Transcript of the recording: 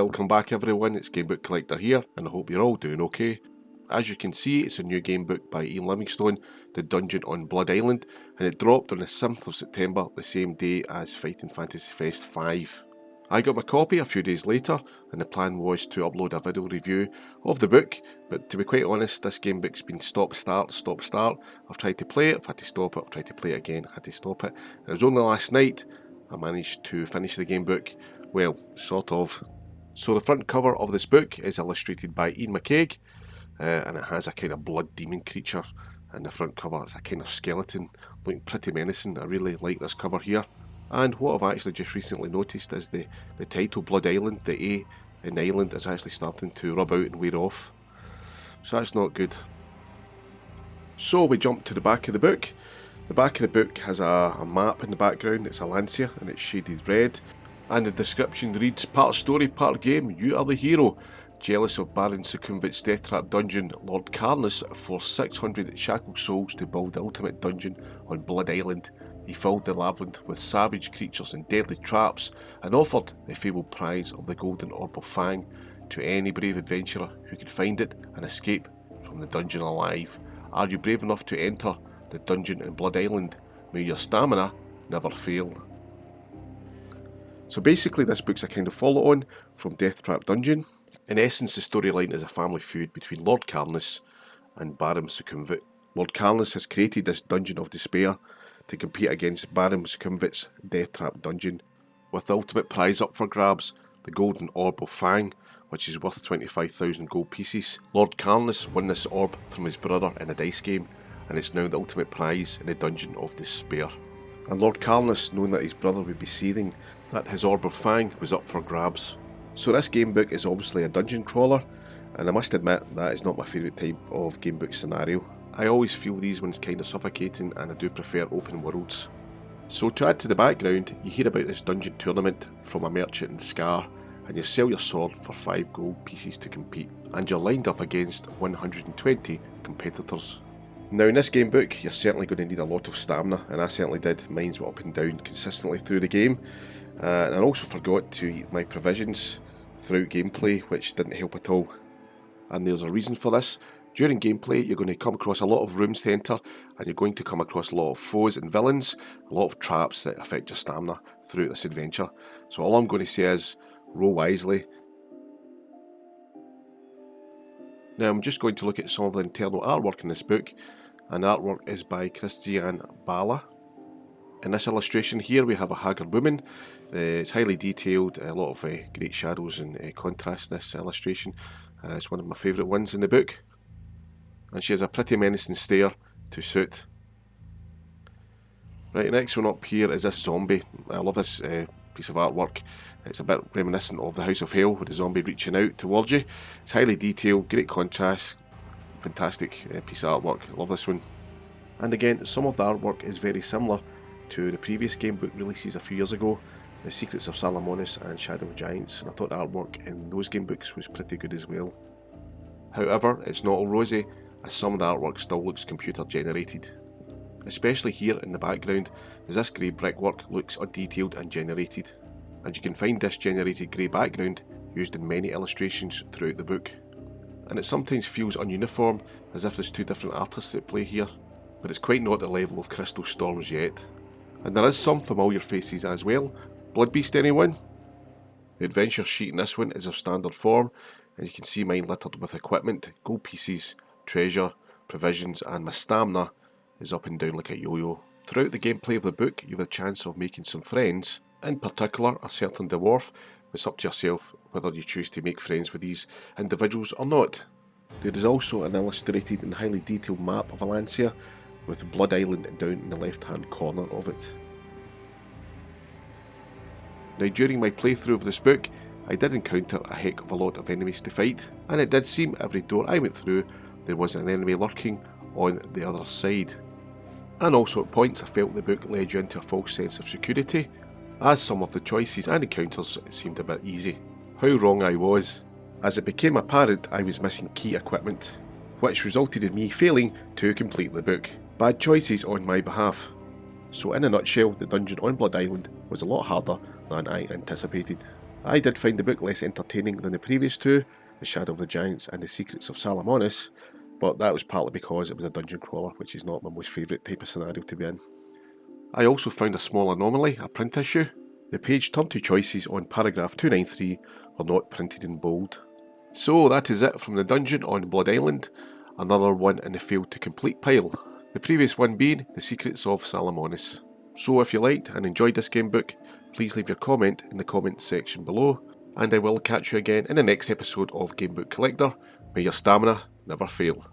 Welcome back everyone, it's Gamebook Collector here, and I hope you're all doing okay. As you can see, it's a new game book by Ian Livingstone, The Dungeon on Blood Island, and it dropped on the 7th of September, the same day as Fighting Fantasy Fest 5. I got my copy a few days later, and the plan was to upload a video review of the book, but to be quite honest, this game book's been stop-start. I've tried to play it, I've had to stop it, I've tried to play it again, had to stop it. And it was only last night I managed to finish the game book, well, sort of. So the front cover of this book is illustrated by Ian McCaig, and it has a kind of blood demon creature in the front cover. It's a kind of skeleton, looking pretty menacing. I really like this cover here. And what I've actually just recently noticed is the title Blood Island, the A in Island is actually starting to rub out and wear off. So that's not good. So we jump to the back of the book. The back of the book has a map in the background. It's a Lancia and it's shaded red. And the description reads, part story, part game, you are the hero. Jealous of Baron Succumvit's death trap dungeon, Lord Carnus forced 600 shackled souls to build the ultimate dungeon on Blood Island. He filled the labyrinth with savage creatures and deadly traps, and offered the fabled prize of the Golden Orb of Fang to any brave adventurer who could find it and escape from the dungeon alive. Are you brave enough to enter the dungeon in Blood Island? May your stamina never fail. So basically this book's a kind of follow-on from Death Trap Dungeon. In essence, the storyline is a family feud between Lord Carnus and Baron Succumvit. Lord Carnus has created this Dungeon of Despair to compete against Baron Succumvit's Death Trap Dungeon, with the ultimate prize up for grabs, the Golden Orb of Fang, which is worth 25,000 gold pieces. Lord Carnus won this orb from his brother in a dice game, and it's now the ultimate prize in the Dungeon of Despair. And Lord Carnus, knowing that his brother would be seething that his Orb of Fang was up for grabs. So this game book is obviously a dungeon crawler, and I must admit that is not my favourite type of game book scenario. I always feel these ones kind of suffocating, and I do prefer open worlds. So to add to the background, you hear about this dungeon tournament from a merchant in Scar, and you sell your sword for 5 gold pieces to compete, and you're lined up against 120 competitors. Now in this game book, you're certainly going to need a lot of stamina, and I certainly did. Mine went up and down consistently through the game, and I also forgot to eat my provisions throughout gameplay, which didn't help at all. And there's a reason for this. During gameplay, you're going to come across a lot of rooms to enter, and you're going to come across a lot of foes and villains, a lot of traps that affect your stamina throughout this adventure. So all I'm going to say is, roll wisely. Now I'm just going to look at some of the internal artwork in this book, and the artwork is by Christian Bala. In this illustration here we have a haggard woman. It's highly detailed, a lot of great shadows and contrast in this illustration. It's one of my favourite ones in the book. And she has a pretty menacing stare to suit. Right, next one up here is this zombie. I love this piece of artwork. It's a bit reminiscent of the House of Hell with the zombie reaching out towards you. It's highly detailed, great contrast, fantastic piece of artwork. I love this one. And again, some of the artwork is very similar to the previous game book releases a few years ago, The Secrets of Salamonis and Shadow of Giants, and I thought the artwork in those game books was pretty good as well. However, it's not all rosy, as some of the artwork still looks computer generated. Especially here in the background, as this grey brickwork looks undetailed and generated. And you can find this generated grey background used in many illustrations throughout the book. And it sometimes feels ununiform, as if there's 2 different artists at play here, but it's quite not the level of Crystal Storms yet. And there is some familiar faces as well. Bloodbeast anyone? The adventure sheet in this one is of standard form, and you can see mine littered with equipment, gold pieces, treasure, provisions, and my stamina is up and down like a yo-yo. Throughout the gameplay of the book, you have a chance of making some friends, in particular a certain dwarf. It's up to yourself whether you choose to make friends with these individuals or not. There is also an illustrated and highly detailed map of Alancia, with Blood Island down in the left hand corner of it. Now during my playthrough of this book, I did encounter a heck of a lot of enemies to fight, and it did seem every door I went through there was an enemy lurking on the other side. And also at points I felt the book led you into a false sense of security, as some of the choices and encounters seemed a bit easy. How wrong I was, as it became apparent I was missing key equipment, which resulted in me failing to complete the book. Bad choices on my behalf. So in a nutshell, the dungeon on Blood Island was a lot harder than I anticipated. I did find the book less entertaining than the previous two, The Shadow of the Giants and The Secrets of Salamonis, but that was partly because it was a dungeon crawler, which is not my most favourite type of scenario to be in. I also found a small anomaly, a print issue. The page turn to choices on paragraph 293 are not printed in bold. So that is it from the dungeon on Blood Island, another one in the failed to complete pile, the previous one being The Secrets of Salamonis. So if you liked and enjoyed this gamebook, please leave your comment in the comments section below, and I will catch you again in the next episode of Gamebook Collector. May your stamina never fail.